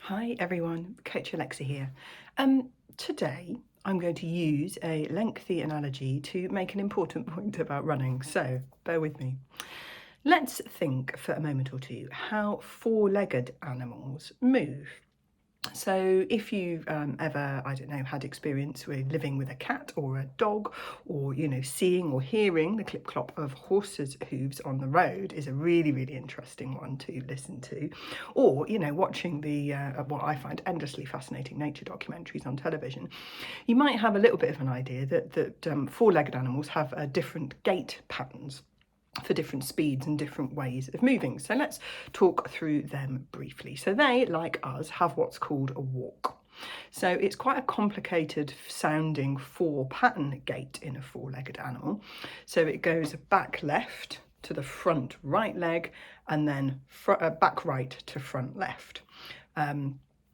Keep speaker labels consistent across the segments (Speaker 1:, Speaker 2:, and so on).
Speaker 1: Hi everyone, Coach Alexa here. Today I'm going to use a lengthy analogy to make an important point about running, so bear with me. Let's think for a moment or two how four-legged animals move. So if you've ever, I don't know, had experience with living with a cat or a dog, or, seeing or hearing the clip-clop of horses' hooves on the road is a really, really interesting one to listen to. Or, watching the, what I find endlessly fascinating nature documentaries on television, you might have a little bit of an idea that four-legged animals have different gait patterns for different speeds and different ways of moving. So let's talk through them briefly. So they, like us, have what's called a walk. So it's quite a complicated sounding four pattern gait in a four-legged animal. So it goes back left to the front right leg and then back right to front left.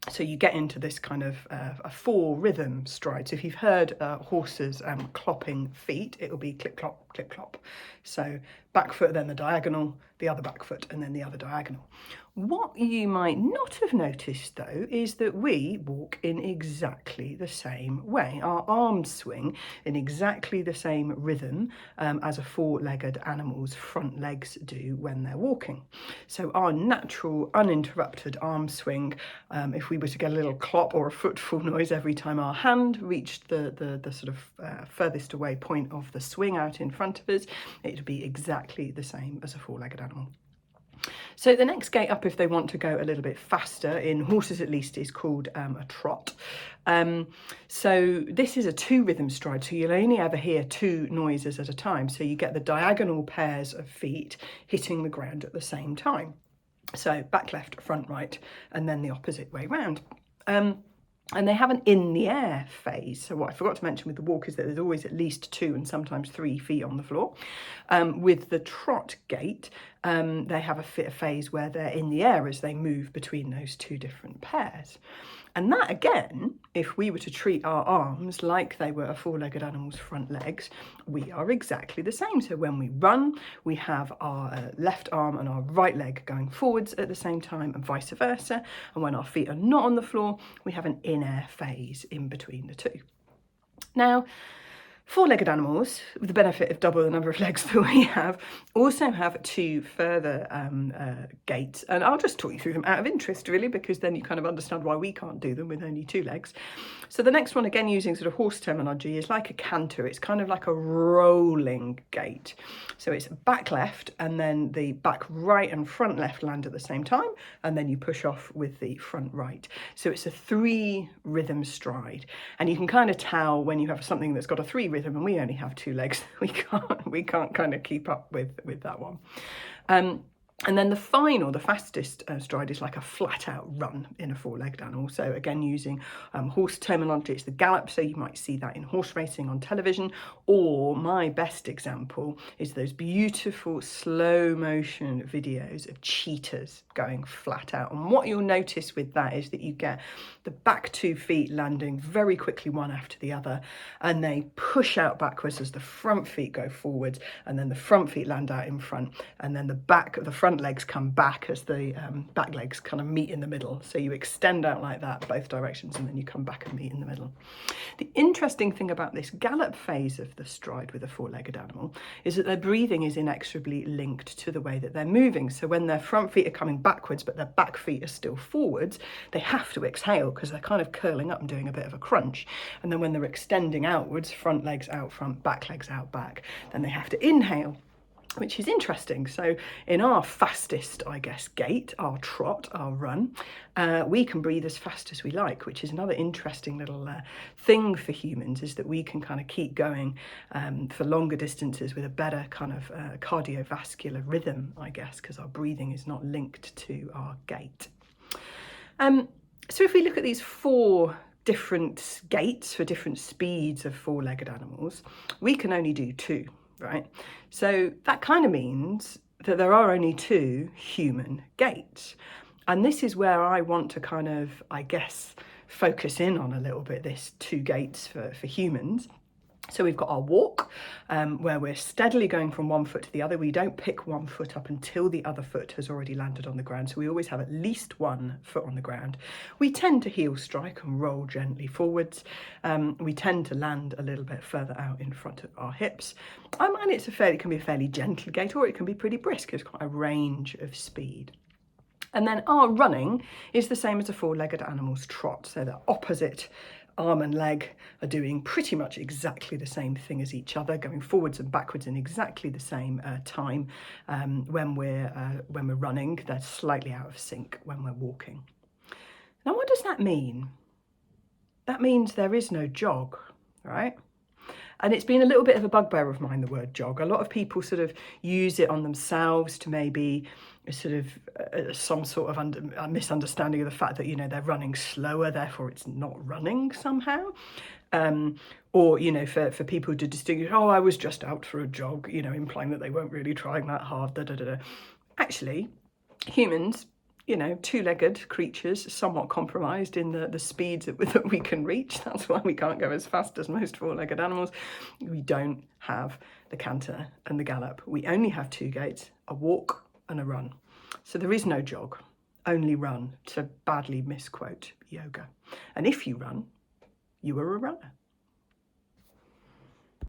Speaker 1: So you get into this kind of a four rhythm stride. So if you've heard horses clopping feet, it will be clip clop, clip clop. So back foot, then the diagonal, the other back foot, and then the other diagonal. What you might not have noticed though is that we walk in exactly the same way. Our arms swing in exactly the same rhythm as a four-legged animal's front legs do when they're walking. So our natural uninterrupted arm swing, if we were to get a little clop or a footfall noise every time our hand reached the sort of furthest away point of the swing out in front of us, it would be exactly the same as a four-legged animal. So the next gait up, if they want to go a little bit faster, in horses at least, is called a trot. So this is a two rhythm stride, so you'll only ever hear two noises at a time. So you get the diagonal pairs of feet hitting the ground at the same time. So back left, front right, and then the opposite way round. And they have an in the air phase. So what I forgot to mention with the walk is that there's always at least 2 and sometimes 3 feet on the floor. With the trot gait, they have a phase where they're in the air as they move between those two different pairs. And that again, if we were to treat our arms like they were a four-legged animal's front legs, we are exactly the same. So when we run, we have our left arm and our right leg going forwards at the same time and vice versa. And when our feet are not on the floor, we have an in-air phase in between the two. Now, four-legged animals, with the benefit of double the number of legs that we have, also have two further gaits. And I'll just talk you through them out of interest, really, because then you kind of understand why we can't do them with only 2 legs. So the next one, again, using sort of horse terminology, is like a canter. It's kind of like a rolling gait. So it's back left, and then the back right and front left land at the same time, and then you push off with the front right. So it's a 3 rhythm stride. And you can kind of tell when you have something that's got a 3 rhythm and we only have 2 legs, we can't kind of keep up with that one. And then the fastest stride is like a flat out run in a 4-legged animal. So again, using horse terminology, it's the gallop. So you might see that in horse racing on television. Or my best example is those beautiful slow motion videos of cheetahs going flat out. And what you'll notice with that is that you get the back 2 feet landing very quickly one after the other, and they push out backwards as the front feet go forwards, and then the front feet land out in front, and then the front legs come back as the back legs kind of meet in the middle. So you extend out like that both directions, and then you come back and meet in the middle. The interesting thing about this gallop phase of the stride with a 4-legged animal is that their breathing is inexorably linked to the way that they're moving. So when their front feet are coming backwards but their back feet are still forwards, they have to exhale because they're kind of curling up and doing a bit of a crunch. And then when they're extending outwards, front legs out front, back legs out back, then they have to inhale, which is interesting. So in our fastest, I guess, gait, our trot, our run, we can breathe as fast as we like, which is another interesting little thing for humans, is that we can kind of keep going for longer distances with a better kind of cardiovascular rhythm, I guess, because our breathing is not linked to our gait. So if we look at these 4 different gaits for different speeds of 4-legged animals, we can only do 2. Right? So that kind of means that there are only 2 human gaits. And this is where I want to kind of, I guess, focus in on a little bit, this 2 gaits for humans. So we've got our walk, where we're steadily going from one foot to the other. We don't pick one foot up until the other foot has already landed on the ground. So we always have at least one foot on the ground. We tend to heel strike and roll gently forwards. We tend to land a little bit further out in front of our hips. And it can be a fairly gentle gait, or it can be pretty brisk. It's quite a range of speed. And then our running is the same as a four-legged animal's trot. So the opposite arm and leg are doing pretty much exactly the same thing as each other, going forwards and backwards in exactly the same time when we're running. They're slightly out of sync when we're walking. Now, what does that mean? That means there is no jog, right? And it's been a little bit of a bugbear of mine, the word jog. A lot of people sort of use it on themselves to maybe sort of some sort of a misunderstanding of the fact that, you know, they're running slower, therefore it's not running somehow. Or, you know, for people to distinguish, oh, I was just out for a jog, you know, implying that they weren't really trying that hard, da, da, da, da. Actually, humans, you know, two-legged creatures, somewhat compromised in the speeds that we can reach. That's why we can't go as fast as most four-legged animals. We don't have the canter and the gallop. We only have two gaits, a walk and a run. So there is no jog, only run, to badly misquote yoga. And if you run, you are a runner.